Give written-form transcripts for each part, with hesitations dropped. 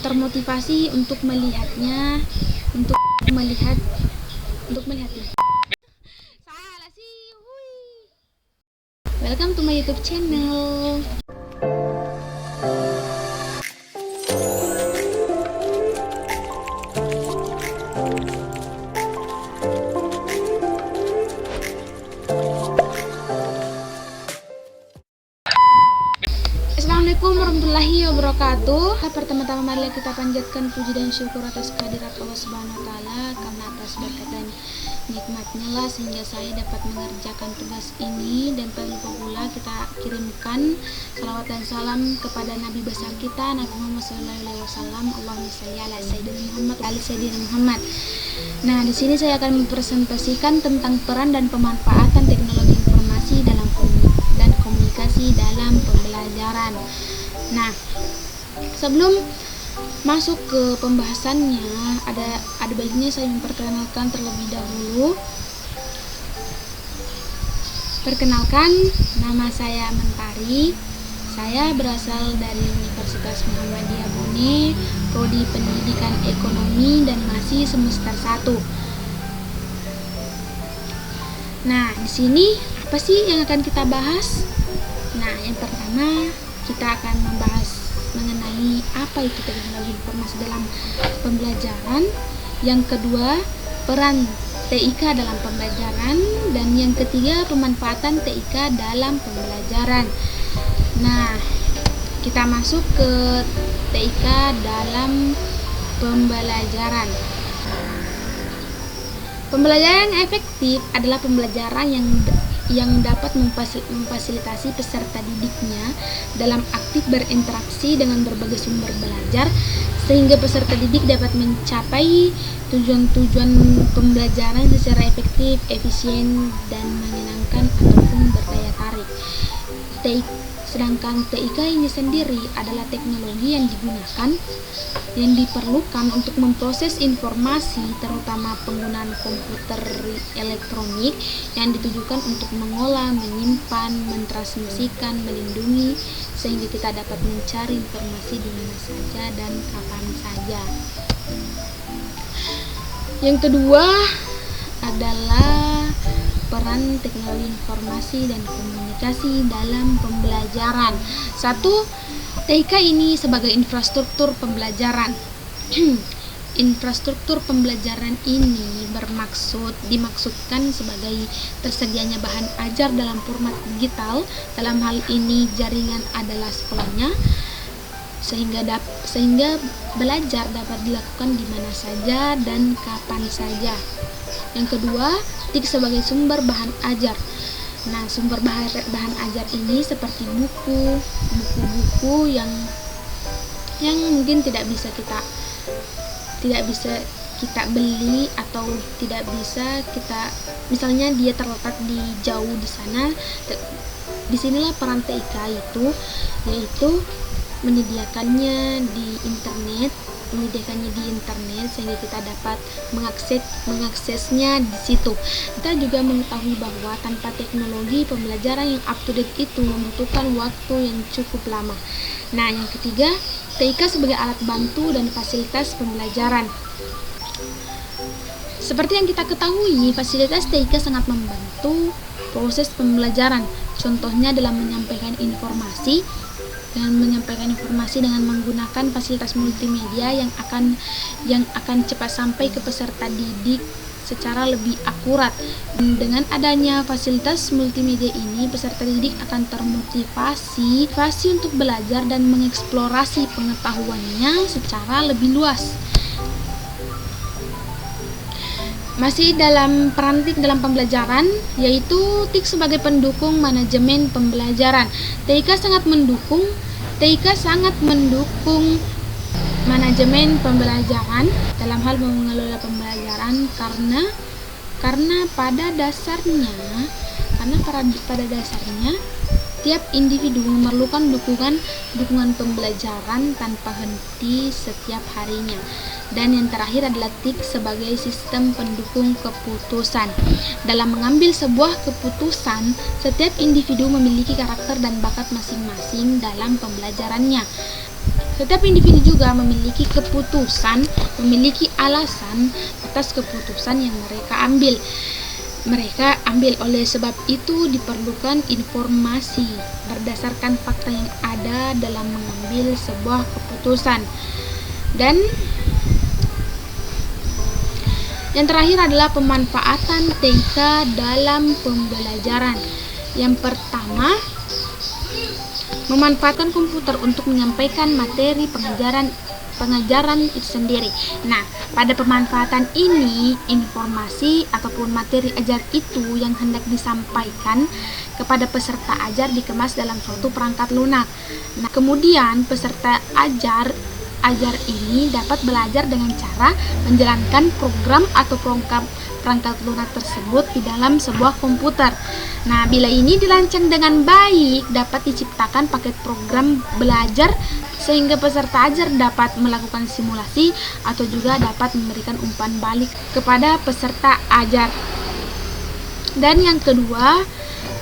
termotivasi untuk melihatnya, untuk melihatnya. Salah sih, hui. Welcome to my YouTube channel. Assalamualaikum warahmatullahi wabarakatuh. Pertama-tama marilah kita panjatkan puji dan syukur atas kehadirat Allah Subhanahu wa taala, karena atas berkat dan nikmatnya lah sehingga saya dapat mengerjakan tugas ini. Dan tak lupa pula kita kirimkan salawat dan salam kepada Nabi besar kita, Nabi Muhammad SAW. Allahumma shalli ala Sayyidina Muhammad wa ali Sayyidina Muhammad. Nah, di sini saya akan mempresentasikan tentang peran dan pemanfaatan teknologi informasi dan komunikasi dalam pembelajaran. Nah, sebelum masuk ke pembahasannya, ada baiknya saya memperkenalkan terlebih dahulu. Perkenalkan, nama saya Mentari. Saya berasal dari Universitas Muhammadiyah Bone, Prodi Pendidikan Ekonomi, dan masih semester 1. Nah, di sini apa sih yang akan kita bahas? Nah, yang pertama kita akan membahas mengenai apa itu teknologi informasi dalam pembelajaran. Yang kedua, peran TIK dalam pembelajaran, dan yang ketiga, pemanfaatan TIK dalam pembelajaran. Nah, kita masuk ke TIK dalam pembelajaran. Pembelajaran yang efektif adalah pembelajaran yang dapat memfasilitasi peserta didiknya dalam aktif berinteraksi dengan berbagai sumber belajar, sehingga peserta didik dapat mencapai tujuan-tujuan pembelajaran secara efektif, efisien, dan menyenangkan ataupun berdaya tarik. Sedangkan TIK ini sendiri adalah teknologi yang diperlukan untuk memproses informasi, terutama penggunaan komputer elektronik yang ditujukan untuk mengolah, menyimpan, mentransmisikan, melindungi, sehingga kita dapat mencari informasi di mana saja dan kapan saja. Yang kedua adalah peran teknologi informasi dan komunikasi dalam pembelajaran. 1. TIK ini sebagai infrastruktur pembelajaran. Infrastruktur pembelajaran ini dimaksudkan sebagai tersedianya bahan ajar dalam format digital. Dalam hal ini jaringan adalah sekolahnya, sehingga belajar dapat dilakukan di mana saja dan kapan saja. Yang kedua, TIK sebagai sumber bahan ajar. Nah, sumber bahan ajar ini seperti buku-buku yang mungkin tidak bisa kita beli, atau tidak bisa kita, misalnya dia terletak di jauh di sana. Disinilah peran TIK yaitu menyediakannya di internet, sehingga kita dapat mengaksesnya di situ. Kita juga mengetahui bahwa tanpa teknologi, pembelajaran yang up to date itu membutuhkan waktu yang cukup lama. Nah, yang ketiga, TIK sebagai alat bantu dan fasilitas pembelajaran. Seperti yang kita ketahui, fasilitas TIK sangat membantu proses pembelajaran. Contohnya dalam menyampaikan informasi dengan menggunakan fasilitas multimedia yang akan cepat sampai ke peserta didik secara lebih akurat. Dengan adanya fasilitas multimedia ini, peserta didik akan termotivasi untuk belajar dan mengeksplorasi pengetahuannya secara lebih luas. Masih dalam peran TIK dalam pembelajaran, yaitu TIK sebagai pendukung manajemen pembelajaran. TIK sangat mendukung manajemen pembelajaran dalam hal mengelola pembelajaran, karena pada dasarnya tiap individu memerlukan dukungan pembelajaran tanpa henti setiap harinya. Dan yang terakhir adalah TIK sebagai sistem pendukung keputusan. Dalam mengambil sebuah keputusan, setiap individu memiliki karakter dan bakat masing-masing dalam pembelajarannya. Setiap individu juga memiliki keputusan, memiliki alasan atas keputusan yang mereka ambil. Oleh sebab itu diperlukan informasi berdasarkan fakta yang ada dalam mengambil sebuah keputusan. Dan yang terakhir adalah pemanfaatan TIK dalam pembelajaran. Yang pertama, memanfaatkan komputer untuk menyampaikan materi pengajaran itu sendiri. Nah, pada pemanfaatan ini, informasi ataupun materi ajar itu yang hendak disampaikan kepada peserta ajar dikemas dalam suatu perangkat lunak. Nah, kemudian peserta ajar ini dapat belajar dengan cara menjalankan program atau perangkat lunak tersebut di dalam sebuah komputer. Nah, bila ini dirancang dengan baik, dapat diciptakan paket program belajar sehingga peserta ajar dapat melakukan simulasi atau juga dapat memberikan umpan balik kepada peserta ajar. Dan yang kedua,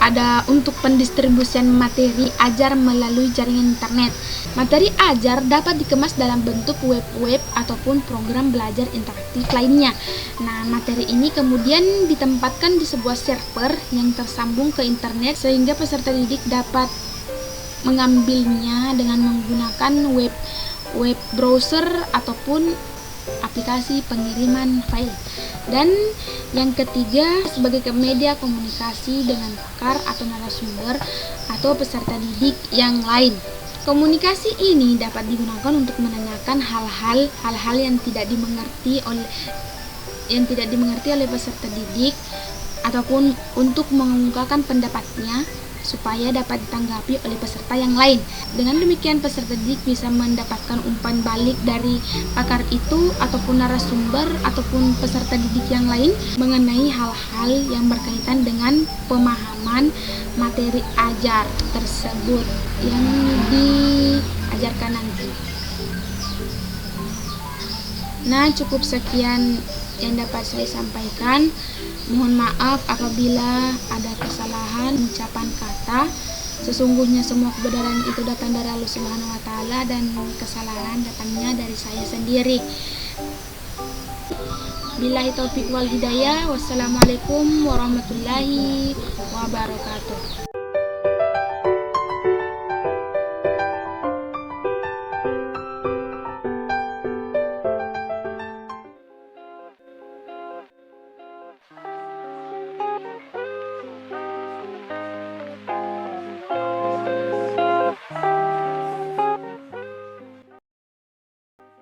ada untuk pendistribusian materi ajar melalui jaringan internet. Materi ajar dapat dikemas dalam bentuk web ataupun program belajar interaktif lainnya. Nah, materi ini kemudian ditempatkan di sebuah server yang tersambung ke internet sehingga peserta didik dapat mengambilnya dengan menggunakan web browser ataupun aplikasi pengiriman file. Dan yang ketiga, sebagai media komunikasi dengan pakar atau narasumber atau peserta didik yang lain. Komunikasi ini dapat digunakan untuk menanyakan hal-hal yang tidak dimengerti oleh peserta didik ataupun untuk mengungkapkan pendapatnya supaya dapat ditanggapi oleh peserta yang lain. Dengan demikian peserta didik bisa mendapatkan umpan balik dari pakar itu ataupun narasumber ataupun peserta didik yang lain mengenai hal-hal yang berkaitan dengan pemahaman materi ajar tersebut yang diajarkan nanti. Nah, cukup sekian yang dapat saya sampaikan. Mohon maaf apabila ada kesalahan ucapan kata. Sesungguhnya semua kebenaran itu datang dari Allah Subhanahu wa taala dan kesalahan datangnya dari saya sendiri. Billahi taufik wal hidayah. Wassalamualaikum warahmatullahi wabarakatuh.